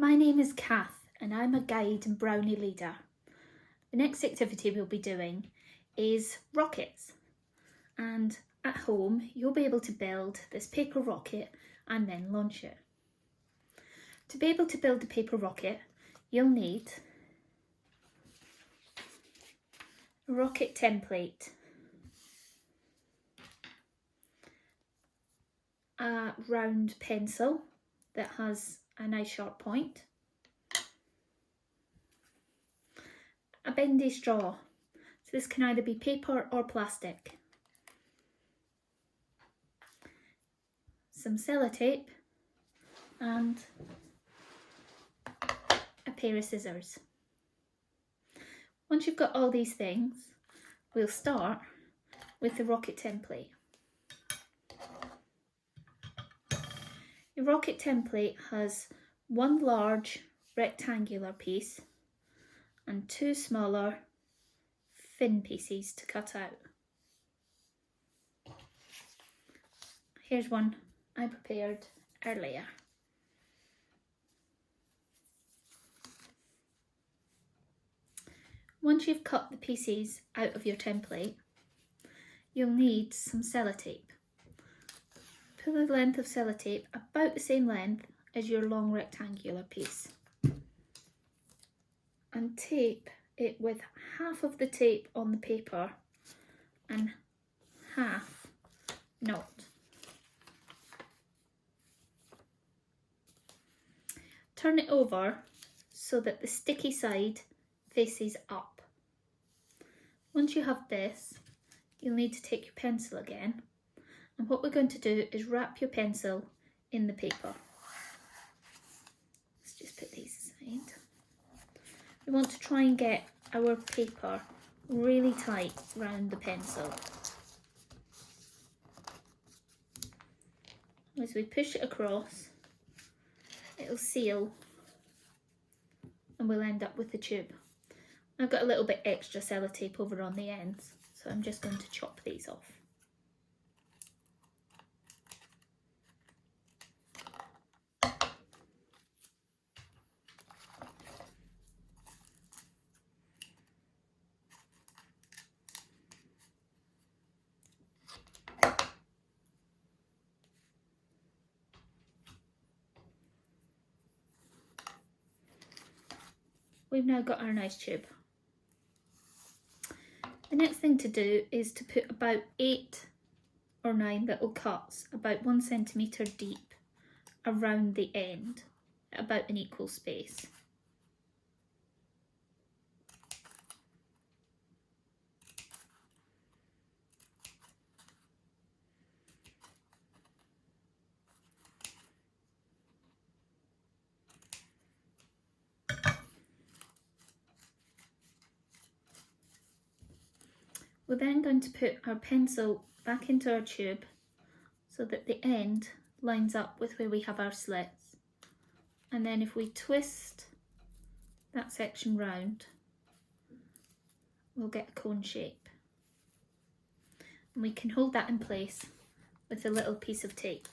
My name is Kath and I'm a guide and brownie leader. The next activity we'll be doing is rockets, and at home you'll be able to build this paper rocket and then launch it. To be able to build a paper rocket you'll need a rocket template, a round pencil that has a nice sharp point, a bendy straw, so this can either be paper or plastic, some sellotape and a pair of scissors. Once you've got all these things, we'll start with the rocket template. The rocket template has one large rectangular piece and two smaller thin pieces to cut out. Here's one I prepared earlier. Once you've cut the pieces out of your template, you'll need some sellotape. Pull the length of sellotape about the same length as your long rectangular piece and tape it with half of the tape on the paper and half not. Turn it over so that the sticky side faces up. Once you have this, you'll need to take your pencil again, and what we're going to do is wrap your pencil in the paper. Let's just put these aside. We want to try and get our paper really tight round the pencil. As we push it across, it'll seal and we'll end up with the tube. I've got a little bit extra sellotape over on the ends, so I'm just going to chop these off. We've now got our nice tube. The next thing to do is to put about 8 or 9 little cuts, about 1 centimetre deep, around the end, at about an equal space. We're then going to put our pencil back into our tube so that the end lines up with where we have our slits. And then if we twist that section round, we'll get a cone shape. And we can hold that in place with a little piece of tape.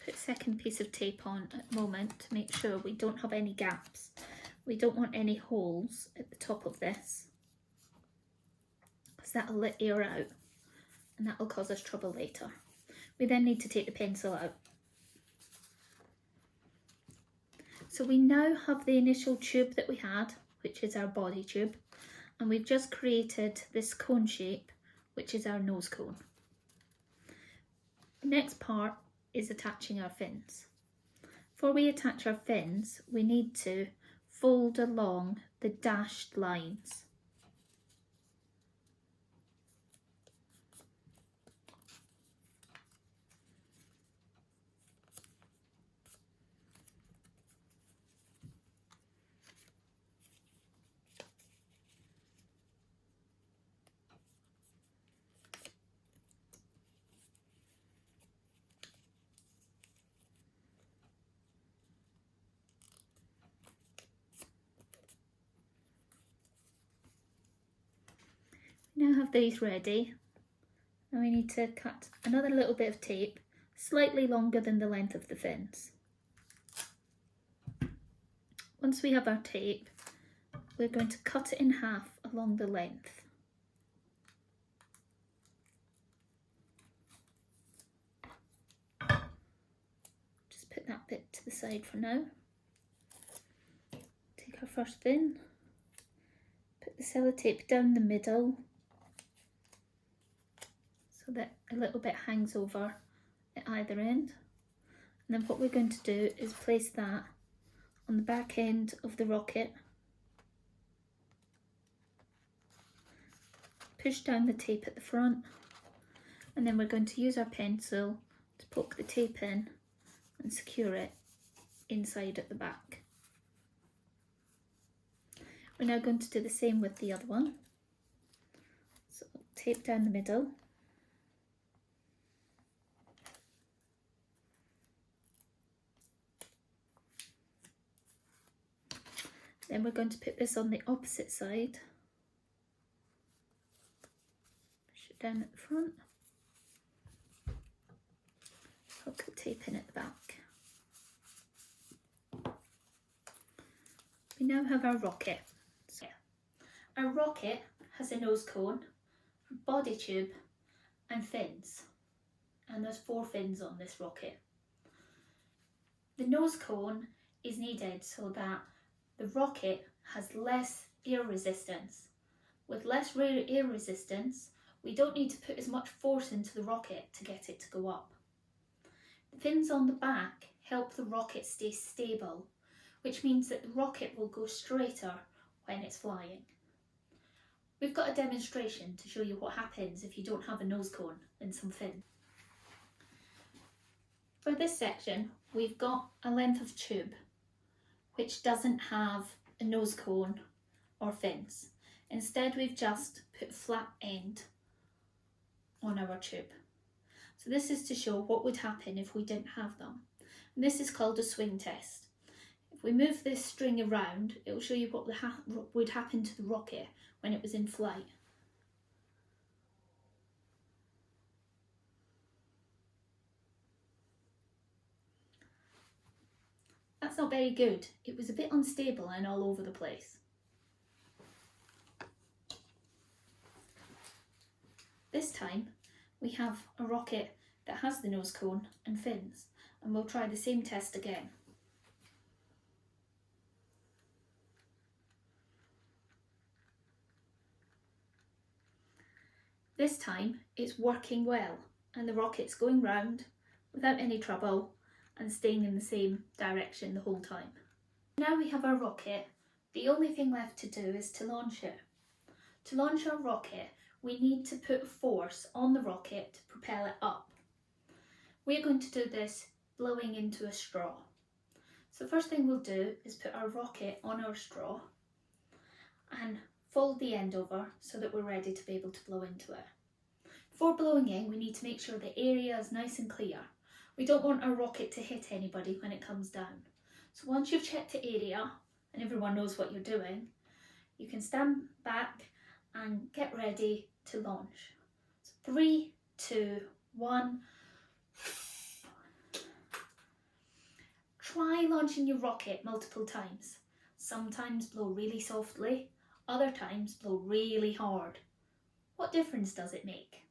Put a second piece of tape on at the moment to make sure we don't have any gaps. We don't want any holes at the top of this, because that'll let air out and that'll cause us trouble later. We then need to take the pencil out. So we now have the initial tube that we had, which is our body tube, and we've just created this cone shape, which is our nose cone. The next part is attaching our fins. Before we attach our fins, we need to fold along the dashed lines. have these ready, and we need to cut another little bit of tape, slightly longer than the length of the fins. Once we have our tape, we're going to cut it in half along the length. Just put that bit to the side for now. Take our first fin, put the sellotape down the middle so that a little bit hangs over at either end. And then what we're going to do is place that on the back end of the rocket, push down the tape at the front, and then we're going to use our pencil to poke the tape in and secure it inside at the back. We're now going to do the same with the other one. So tape down the middle. Then we're going to put this on the opposite side. Push it down at the front. Hook the tape in at the back. We now have our rocket. So, our rocket has a nose cone, a body tube and fins. And there's 4 fins on this rocket. The nose cone is needed so that the rocket has less air resistance. With less air resistance, we don't need to put as much force into the rocket to get it to go up. The fins on the back help the rocket stay stable, which means that the rocket will go straighter when it's flying. We've got a demonstration to show you what happens if you don't have a nose cone and some fins. For this section, we've got a length of tube which doesn't have a nose cone or fins. Instead, we've just put flat end on our tube. So this is to show what would happen if we didn't have them. And this is called a swing test. If we move this string around, it will show you what would happen to the rocket when it was in flight. That's not very good. It was a bit unstable and all over the place. This time we have a rocket that has the nose cone and fins, and we'll try the same test again. This time it's working well and the rocket's going round without any trouble and staying in the same direction the whole time. Now we have our rocket, the only thing left to do is to launch it. To launch our rocket, we need to put force on the rocket to propel it up. We're going to do this blowing into a straw. So the first thing we'll do is put our rocket on our straw and fold the end over so that we're ready to be able to blow into it. Before blowing in, we need to make sure the area is nice and clear. We don't want our rocket to hit anybody when it comes down. So once you've checked the area and everyone knows what you're doing, you can stand back and get ready to launch. So 3, 2, 1. Try launching your rocket multiple times. Sometimes blow really softly, other times blow really hard. What difference does it make?